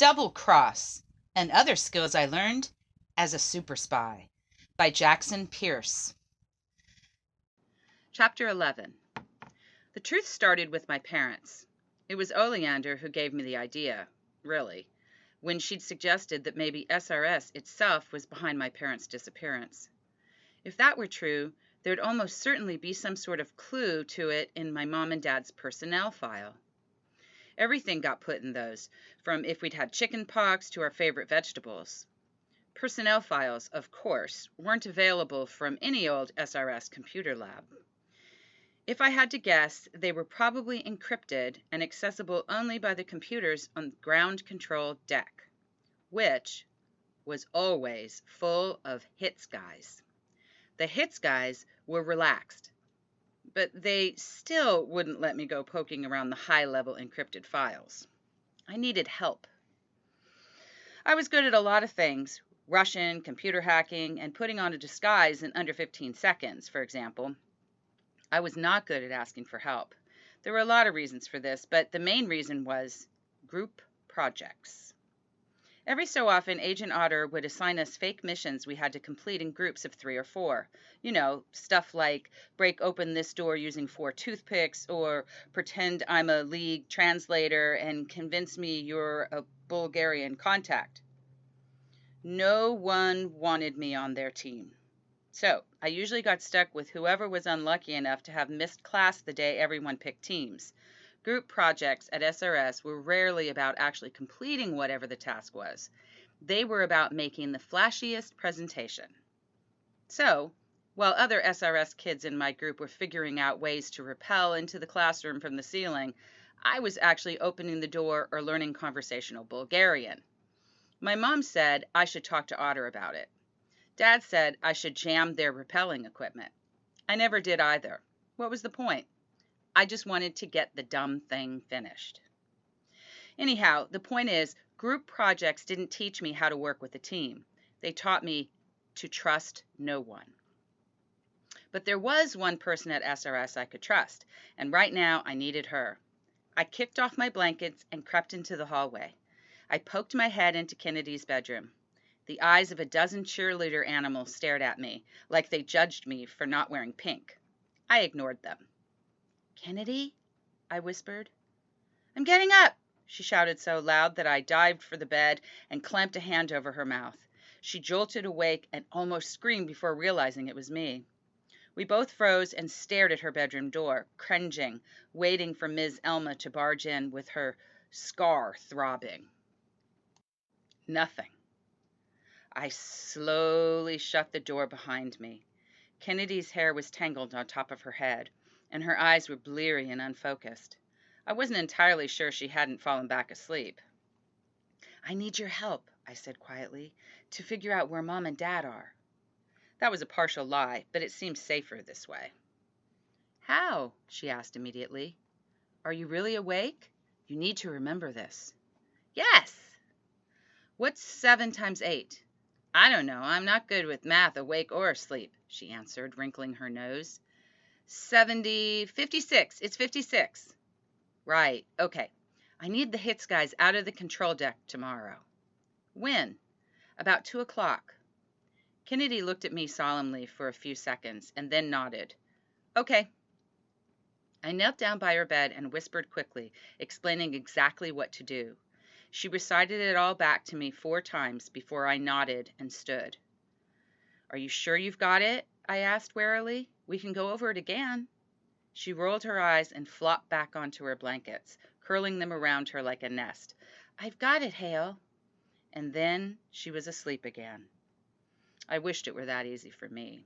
Double Cross, and Other Skills I Learned as a Super Spy by Jackson Pierce. Chapter 11. The truth started with my parents. It was Oleander who gave me the idea, really, when she'd suggested that maybe SRS itself was behind my parents' disappearance. If that were true, there'd almost certainly be some sort of clue to it in my mom and dad's personnel file. Everything got put in those, from if we'd had chicken pox to our favorite vegetables. Personnel files, of course, weren't available from any old SRS computer lab. If I had to guess, they were probably encrypted and accessible only by the computers on ground control deck, which was always full of hits guys. The hits guys were relaxed, but they still wouldn't let me go poking around the high-level encrypted files. I needed help. I was good at a lot of things, Russian, computer hacking, and putting on a disguise in under 15 seconds, for example. I was not good at asking for help. There were a lot of reasons for this, but the main reason was group projects. Every so often, Agent Otter would assign us fake missions we had to complete in groups of 3 or 4. You know, stuff like break open this door using 4 toothpicks, or pretend I'm a league translator and convince me you're a Bulgarian contact. No one wanted me on their team. So I usually got stuck with whoever was unlucky enough to have missed class the day everyone picked teams. Group projects at SRS were rarely about actually completing whatever the task was. They were about making the flashiest presentation. So, while other SRS kids in my group were figuring out ways to rappel into the classroom from the ceiling, I was actually opening the door or learning conversational Bulgarian. My mom said I should talk to Otter about it. Dad said I should jam their rappelling equipment. I never did either. What was the point? I just wanted to get the dumb thing finished. Anyhow, the point is, group projects didn't teach me how to work with a team. They taught me to trust no one. But there was one person at SRS I could trust, and right now I needed her. I kicked off my blankets and crept into the hallway. I poked my head into Kennedy's bedroom. The eyes of a dozen cheerleader animals stared at me, like they judged me for not wearing pink. I ignored them. "Kennedy?" I whispered. "I'm getting up!" she shouted so loud that I dived for the bed and clamped a hand over her mouth. She jolted awake and almost screamed before realizing it was me. We both froze and stared at her bedroom door, cringing, waiting for Ms. Elma to barge in with her scar throbbing. Nothing. I slowly shut the door behind me. Kennedy's hair was tangled on top of her head, and her eyes were bleary and unfocused. I wasn't entirely sure she hadn't fallen back asleep. "I need your help," I said quietly, "to figure out where Mom and Dad are." That was a partial lie, but it seemed safer this way. "How?" she asked immediately. "Are you really awake? You need to remember this." "Yes." "What's 7 times 8? "I don't know. I'm not good with math, awake or asleep," she answered, wrinkling her nose. 56. It's 56. "Right. Okay. I need the hits guys out of the control deck tomorrow." "When?" "About 2 o'clock. Kennedy looked at me solemnly for a few seconds and then nodded. "Okay." I knelt down by her bed and whispered quickly, explaining exactly what to do. She recited it all back to me 4 times before I nodded and stood. "Are you sure you've got it?" I asked warily. "We can go over it again." She rolled her eyes and flopped back onto her blankets, curling them around her like a nest. "I've got it, Hale." And then she was asleep again. I wished it were that easy for me.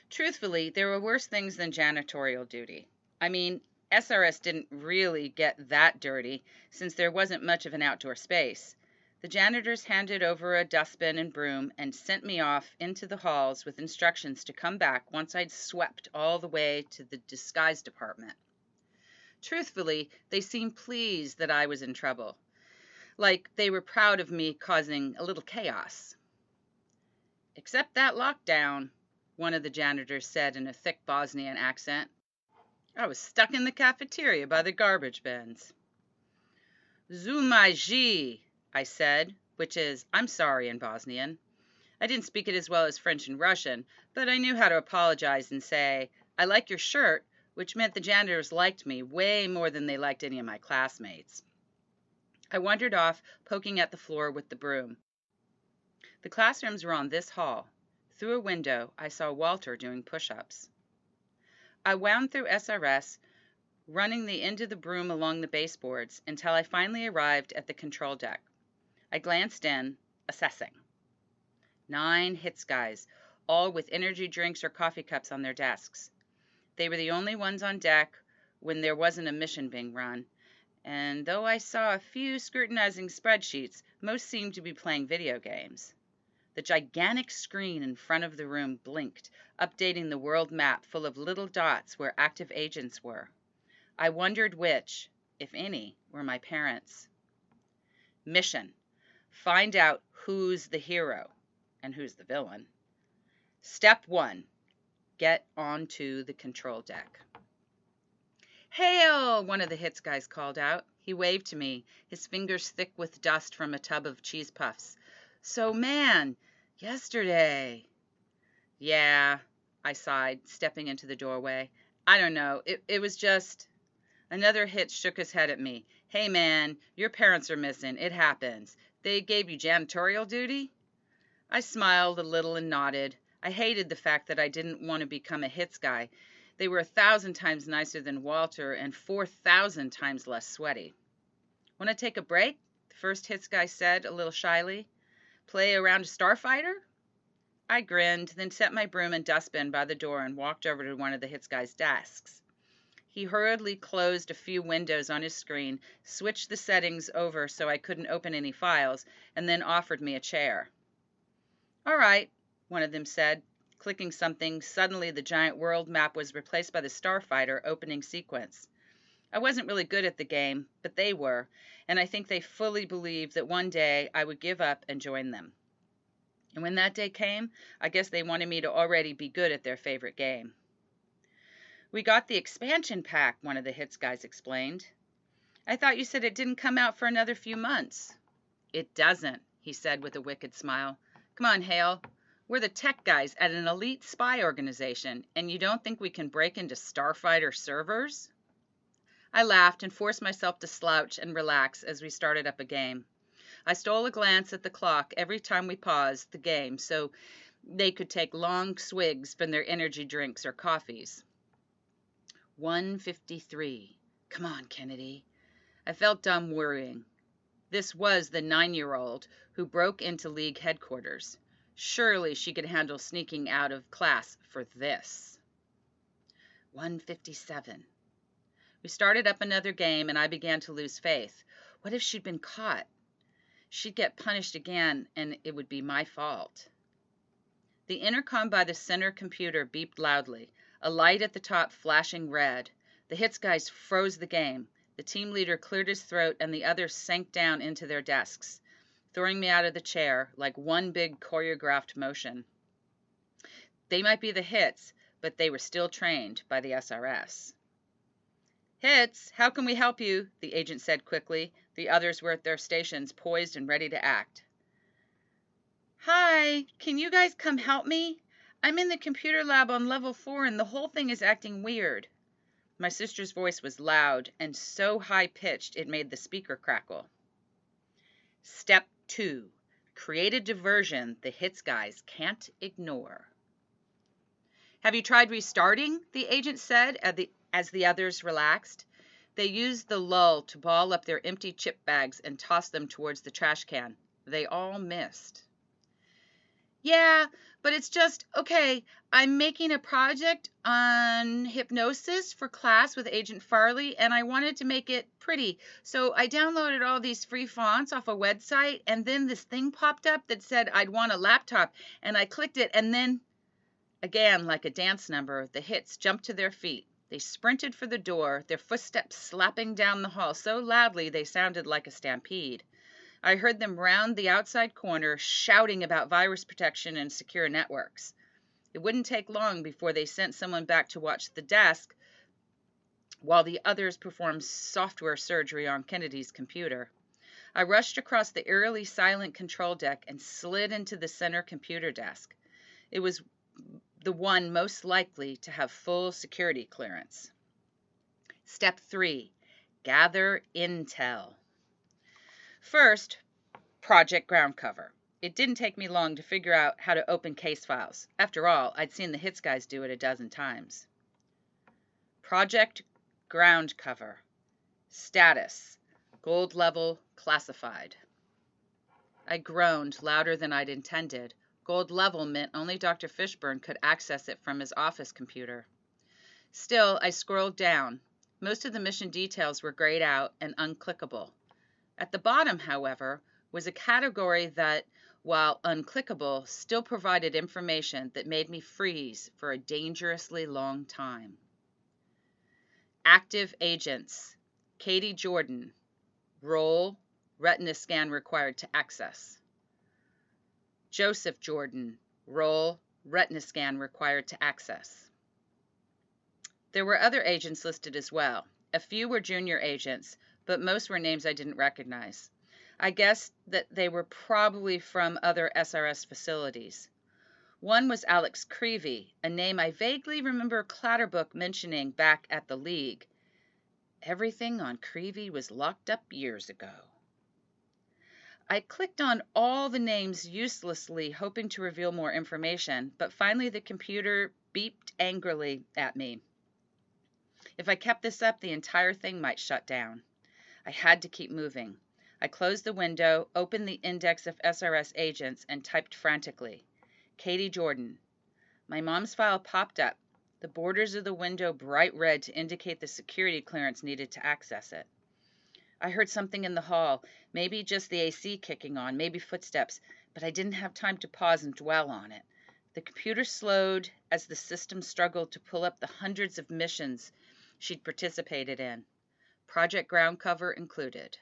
Truthfully, there were worse things than janitorial duty. I mean, SRS didn't really get that dirty, since there wasn't much of an outdoor space. The janitors handed over a dustbin and broom and sent me off into the halls with instructions to come back once I'd swept all the way to the disguise department. Truthfully, they seemed pleased that I was in trouble, like they were proud of me causing a little chaos. "Except that lockdown," one of the janitors said in a thick Bosnian accent. "I was stuck in the cafeteria by the garbage bins." Zumaji, I said, which is, I'm sorry in Bosnian. I didn't speak it as well as French and Russian, but I knew how to apologize and say, I like your shirt, which meant the janitors liked me way more than they liked any of my classmates. I wandered off, poking at the floor with the broom. The classrooms were on this hall. Through a window, I saw Walter doing push-ups. I wound through SRS, running the end of the broom along the baseboards until I finally arrived at the control deck. I glanced in, assessing. 9 hits guys, all with energy drinks or coffee cups on their desks. They were the only ones on deck when there wasn't a mission being run, and though I saw a few scrutinizing spreadsheets, most seemed to be playing video games. The gigantic screen in front of the room blinked, updating the world map full of little dots where active agents were. I wondered which, if any, were my parents. Mission: find out who's the hero and who's the villain. Step 1: get onto the control deck. "Hail!" one of the hits guys called out. He waved to me, his fingers thick with dust from a tub of cheese puffs. "So, man, yesterday." "Yeah," I sighed, stepping into the doorway. "I don't know. It was just..." Another hit shook his head at me. "Hey, man, your parents are missing. It happens. They gave you janitorial duty?" I smiled a little and nodded. I hated the fact that I didn't want to become a hits guy. They were 1,000 times nicer than Walter and 4,000 times less sweaty. "Want to take a break?" the first hits guy said, a little shyly. "Play around a starfighter?" I grinned, then set my broom and dustbin by the door and walked over to one of the hits guy's desks. He hurriedly closed a few windows on his screen, switched the settings over so I couldn't open any files, and then offered me a chair. "All right," one of them said. Clicking something, suddenly the giant world map was replaced by the starfighter opening sequence. I wasn't really good at the game, but they were, and I think they fully believed that one day I would give up and join them. And when that day came, I guess they wanted me to already be good at their favorite game. "We got the expansion pack," one of the hits guys explained. "I thought you said it didn't come out for another few months." "It doesn't," he said with a wicked smile. "Come on, Hale. We're the tech guys at an elite spy organization, and you don't think we can break into Starfighter servers?" I laughed and forced myself to slouch and relax as we started up a game. I stole a glance at the clock every time we paused the game so they could take long swigs from their energy drinks or coffees. 1:53. Come on, Kennedy. I felt dumb worrying. This was the 9-year-old who broke into League headquarters. Surely she could handle sneaking out of class for this. 1:57. We started up another game, and I began to lose faith. What if she'd been caught? She'd get punished again, and it would be my fault. The intercom by the center computer beeped loudly, a light at the top flashing red. The hits guys froze the game. The team leader cleared his throat, and the others sank down into their desks, throwing me out of the chair like one big choreographed motion. They might be the hits, but they were still trained by the SRS. "Hits, how can we help you?" the agent said quickly. The others were at their stations, poised and ready to act. "Hi, can you guys come help me? I'm in the computer lab on level 4 and the whole thing is acting weird." My sister's voice was loud and so high-pitched it made the speaker crackle. Step 2. Create a diversion the hits guys can't ignore. "Have you tried restarting?" the agent said as the others relaxed. They used the lull to ball up their empty chip bags and toss them towards the trash can. They all missed. "Yeah, but it's just, okay, I'm making a project on hypnosis for class with Agent Farley, and I wanted to make it pretty. So I downloaded all these free fonts off a website, and then this thing popped up that said I'd want a laptop, and I clicked it, and then..." Again, like a dance number, the hits jumped to their feet. They sprinted for the door, their footsteps slapping down the hall so loudly they sounded like a stampede. I heard them round the outside corner, shouting about virus protection and secure networks. It wouldn't take long before they sent someone back to watch the desk while the others performed software surgery on Kennedy's computer. I rushed across the eerily silent control deck and slid into the center computer desk. It was the one most likely to have full security clearance. Step 3. Gather intel. First, Project Ground Cover. It didn't take me long to figure out how to open case files. After all, I'd seen the hits guys do it a dozen times. Project Ground Cover. Status: Gold level classified. I groaned louder than I'd intended. Gold level meant only Dr. Fishburne could access it from his office computer. Still, I scrolled down. Most of the mission details were grayed out and unclickable. At the bottom, however, was a category that, while unclickable, still provided information that made me freeze for a dangerously long time. Active agents: Katie Jordan. Role: retina scan required to access. Joseph Jordan. Role: retina scan required to access. There were other agents listed as well. A few were junior agents, but most were names I didn't recognize. I guessed that they were probably from other SRS facilities. One was Alex Creevy, a name I vaguely remember Clatterbook mentioning back at the League. Everything on Creevy was locked up years ago. I clicked on all the names uselessly, hoping to reveal more information, but finally the computer beeped angrily at me. If I kept this up, the entire thing might shut down. I had to keep moving. I closed the window, opened the index of SRS agents, and typed frantically. Katie Jordan. My mom's file popped up, the borders of the window bright red to indicate the security clearance needed to access it. I heard something in the hall, maybe just the AC kicking on, maybe footsteps, but I didn't have time to pause and dwell on it. The computer slowed as the system struggled to pull up the hundreds of missions she'd participated in, Project Ground Cover included.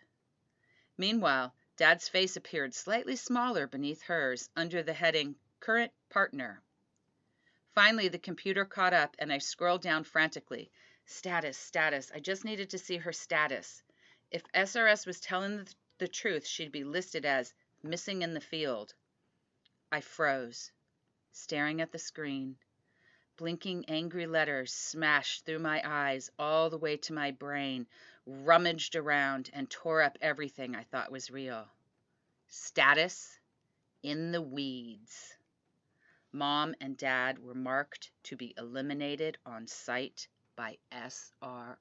Meanwhile, Dad's face appeared slightly smaller beneath hers under the heading Current Partner. Finally, the computer caught up and I scrolled down frantically. Status. I just needed to see her status. If SRS was telling the truth, she'd be listed as missing in the field. I froze, staring at the screen. Blinking angry letters smashed through my eyes all the way to my brain, rummaged around, and tore up everything I thought was real. Status: in the weeds. Mom and Dad were marked to be eliminated on sight by SRS.